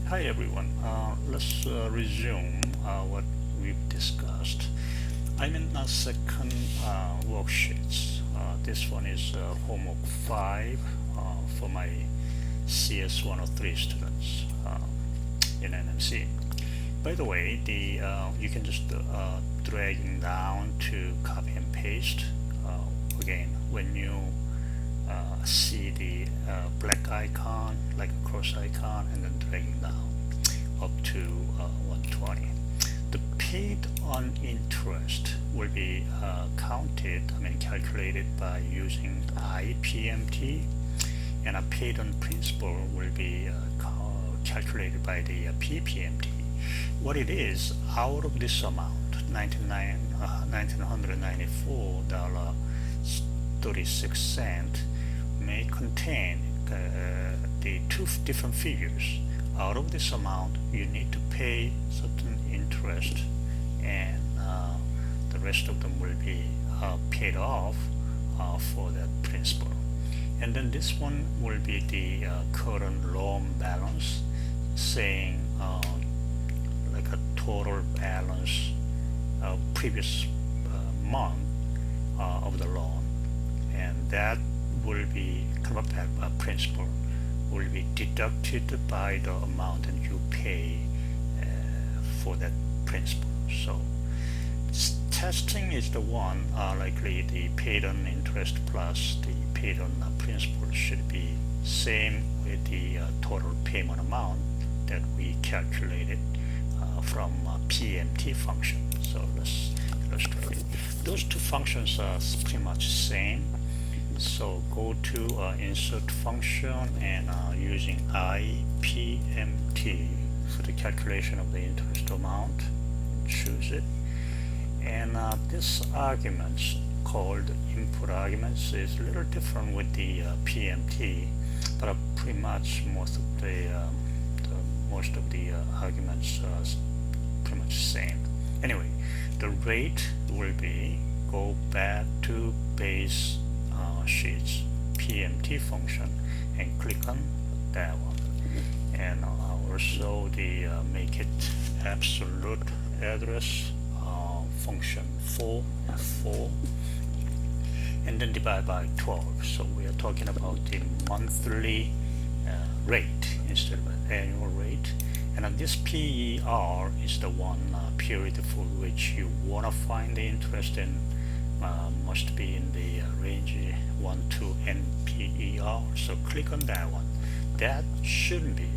Hi everyone. Let's resume what we've discussed. I'm in the second worksheet. This one is homework 5 for my CS103 students in NMC. By the way, you can just dragging down to copy and paste. Again, when you see the black icon, like a cross icon, and then dragging down up to 120. The paid on interest will be calculated by using IPMT, and a paid on principal will be calculated by the PPMT. What it is, out of this amount, $1,994.36 may contain the two different figures. Out of this amount, you need to pay certain interest, and the rest of them will be paid off for that principal. And then this one will be the current loan balance, saying like a total balance of previous month of the loan, and that will be principal will be deducted by the amount that you pay for that principal. So testing is the one likely the paid on interest plus the paid on principal should be same with the total payment amount that we calculated from PMT function. So let's illustrate it. Those two functions are pretty much same. So go to insert function and using IPMT for the calculation of the interest amount, choose it. And this arguments called input arguments is a little different with the PMT, but pretty much most of the arguments are pretty much the same. Anyway, the rate will be, go back to base sheets PMT function and click on that one, and also the make it absolute address function 4 F4, and then divide by 12. So we are talking about the monthly rate instead of an annual rate, and this PER is the one period for which you want to find the interest in. Must be in the range 1 to NPER, so click on that one. That shouldn't be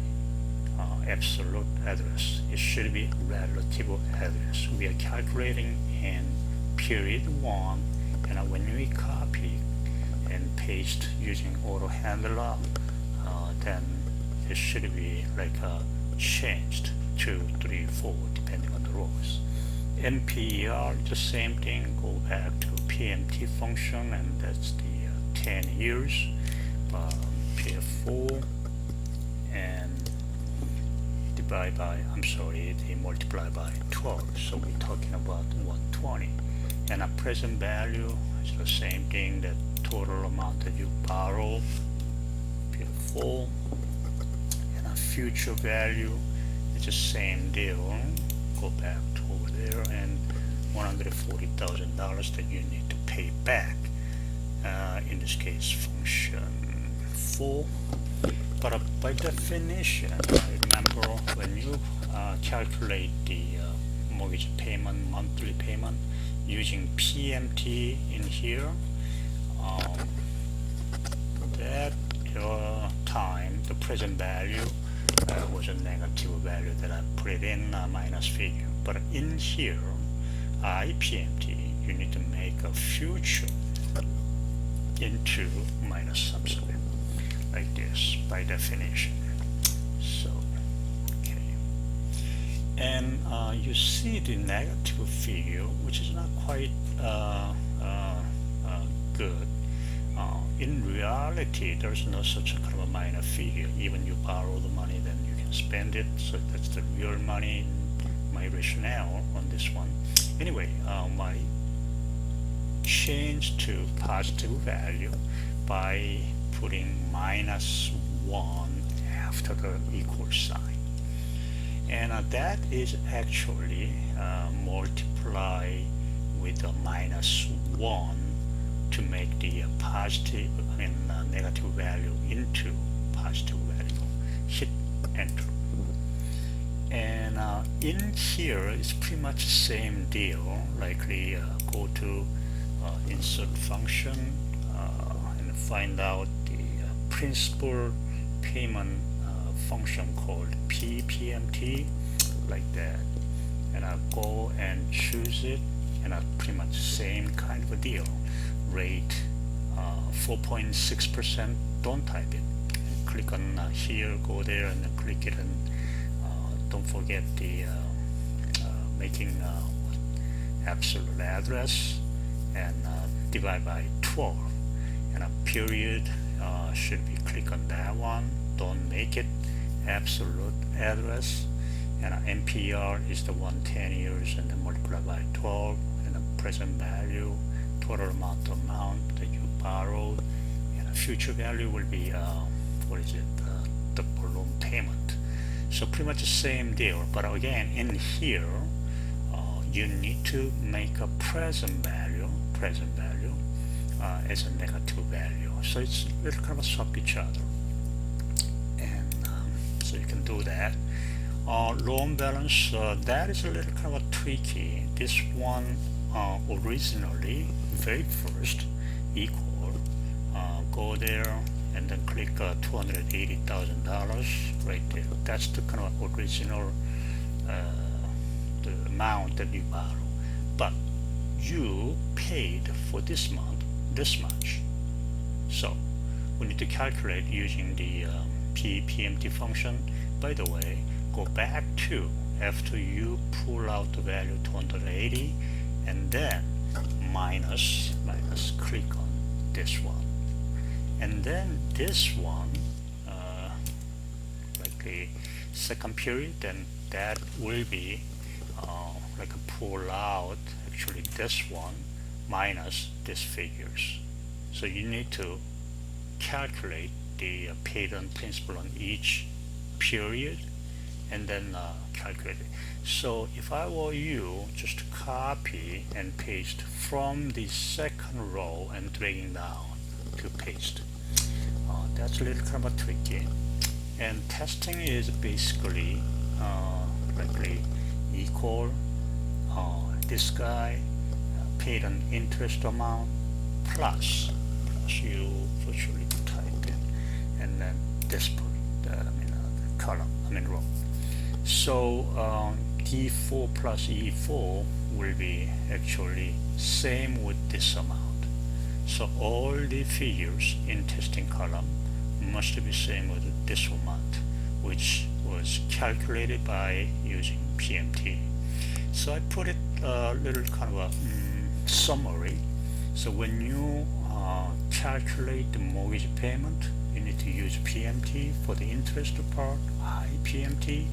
absolute address, it should be relative address. We are calculating in period 1, and when we copy and paste using auto handler, then it should be like changed 2, 3, 4 depending on the rows. NPER, the same thing, go back to PMT function, and that's the 10 years, PF4, and divide by, they multiply by 12, so we're talking about 120. And a present value is the same thing, the total amount that you borrow, PF4, and a future value is the same deal, go back to over there, and $140,000 that you need to pay back, in this case function 4. But by definition, remember when you calculate the mortgage payment, monthly payment, using PMT in here, that time the present value was a negative value that I put it in minus figure, but in here IPMT you need to make a future into minus subscript like this by definition. So okay, and you see the negative figure, which is not quite good. In reality, there's no such a kind of a minor figure. Even you borrow the money, then you can spend it, so that's the real money. My rationale on this one. Anyway, my change to positive value by putting -1 after the equal sign. and that is actually multiply with a -1 to make the positive, negative value into positive value. Hit enter. And in here is pretty much the same deal. Likely go to insert function and find out the principal payment function called PPMT, like that, and I'll go and choose it, and pretty much same kind of a deal. Rate 4.6%. Don't type it. And click on here, go there, and then click it, and don't forget the making absolute address, and divide by 12, and a period should be click on that one. Don't make it absolute address, and NPR is the 10 years, and then multiply by 12, and the present value, total amount that you borrowed, and a future value will be the balloon payment. So pretty much the same deal, but again in here you need to make a present value as a negative value. So it's a little kind of swap each other, and so you can do that. Loan balance, that is a little kind of tricky. This one originally very first equal, go there and then click $280,000 right there. That's the kind of original the amount that you borrow, but you paid for this month this much. So we need to calculate using the PPMT function. By the way, go back to after you pull out the value 280, and then minus click on this one, and then this one like the second period, then that will be like a pull out actually this one minus these figures. So you need to calculate the paid on principal on each period, and then calculate it. So if I were you, just copy and paste from the second row and dragging down to paste. That's a little kind of tricky. And testing is basically likely equal this guy paid an interest amount plus you virtually type in, and then this the column, row. So D4 plus E4 will be actually same with this amount. So all the figures in testing column must be same with this amount, which was calculated by using PMT. So I put it a little kind of a summary. So when you calculate the mortgage payment, you need to use PMT for the interest part, IPMT,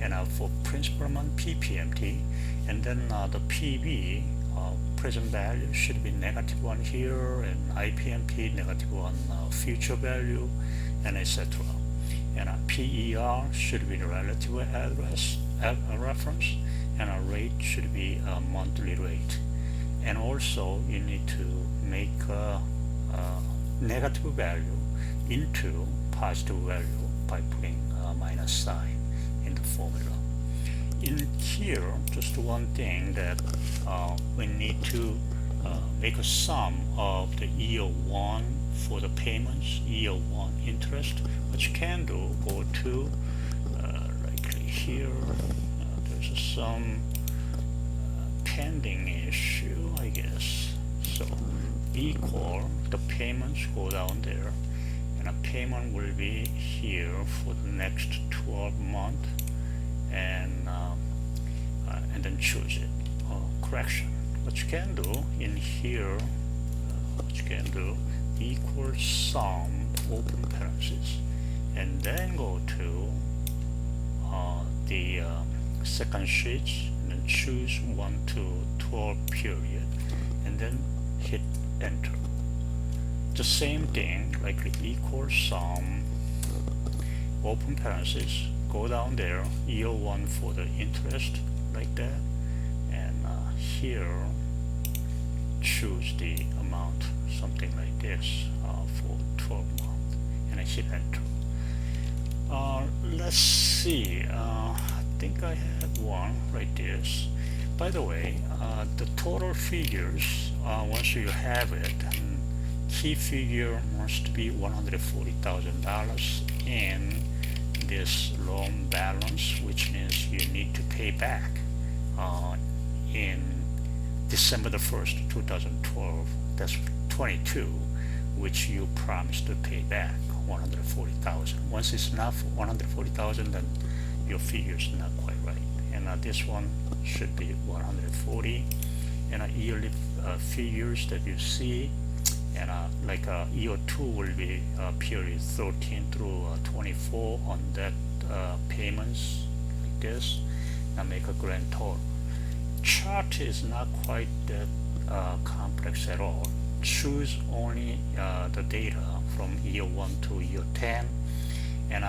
and for principal amount, PPMT, and then the PV, present value, should be -1 here, and IPMT -1 future value, and etc. And PER should be the relative address reference, and a rate should be a monthly rate. And also you need to make a negative value into positive value by putting a minus sign in the formula. In here, just one thing that we need to make a sum of the year one for the payments, year one interest. What you can do, go to like here, there's some pending issue, I guess. So equal the payments, go down there, and a payment will be here for the next 12 months, and then choose it. Correction. What you can do in here, what you can do, equal sum open parentheses, and then go to the second sheet, and then choose 1 to 12 period, and then hit enter. The same thing, like the equal sum, open parentheses, go down there, year 1 for the interest, like that, and here choose the amount, something like this, for 12 months, and I hit enter. Let's see, I think I have one right there. By the way, the total figures, once you have it, key figure must be $140,000 and this loan balance, which means you need to pay back in December the 1st, 2012, that's 22, which you promised to pay back 140,000. Once it's not 140,000, then your figure is not quite right. And this one should be 140. And yearly figures that you see, and like year 2 will be period 13 through 24 on that payments like this. Now make a grand total. Chart is not quite that complex at all. Choose only the data from year 1 to year 10, and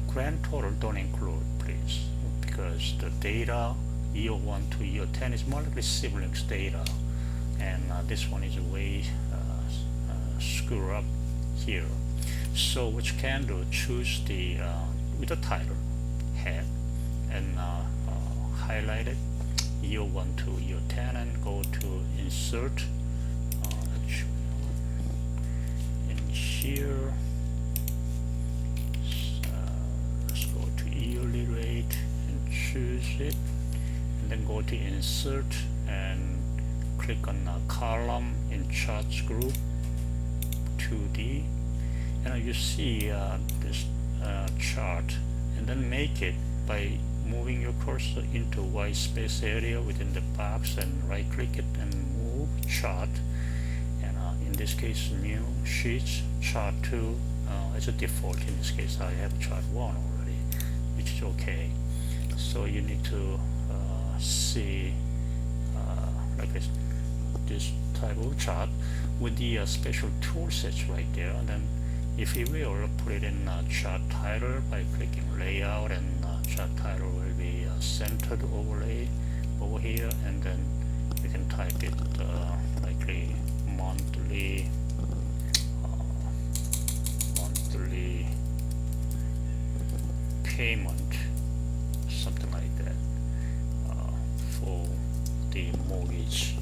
grand total don't include, please, because the data year 1 to year 10 is more likely siblings data, and this one is way screw up here. So what you can do, choose the with the title head and highlight it, year 1 to year 10, and go to insert. In here, let's go to yearly rate and choose it, and then go to insert and click on column in charts group 2D, and you see this chart, and then make it by moving your cursor into white space area within the box and right click it and move chart, and in this case new sheets chart 2 as a default. In this case I have chart 1 already, which is okay. So you need to see like this type of chart with the special tool sets right there. And then if you will put it in chart title by clicking layout, and chart title will be centered overlay over here, and then you can type it likely monthly payment, something like that, for the mortgage.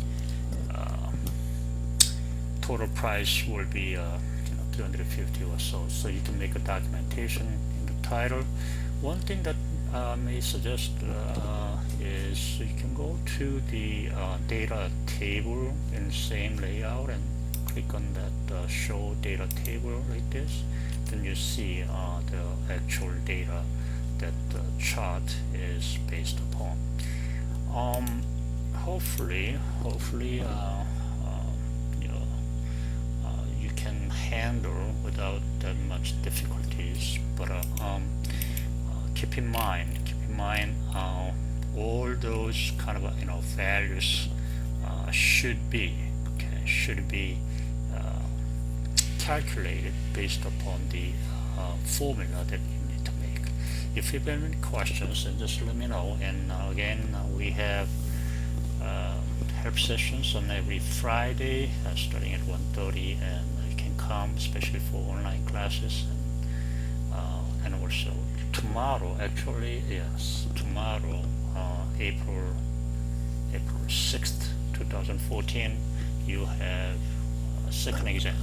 Total price will be 250 or so. So you can make a documentation in the title. One thing that I may suggest is you can go to the data table in the same layout and click on that show data table like this. Then you see the actual data that the chart is based upon. Hopefully you can handle without that much difficulties, but keep in mind all those kind of values should be calculated based upon the formula that you need to make. If you have any questions, then just let me know. And again, we have help sessions on every Friday starting at 1:30, and you can come especially for online classes, and also tomorrow, actually, yes, tomorrow, April 6th 2014, you have a second exam.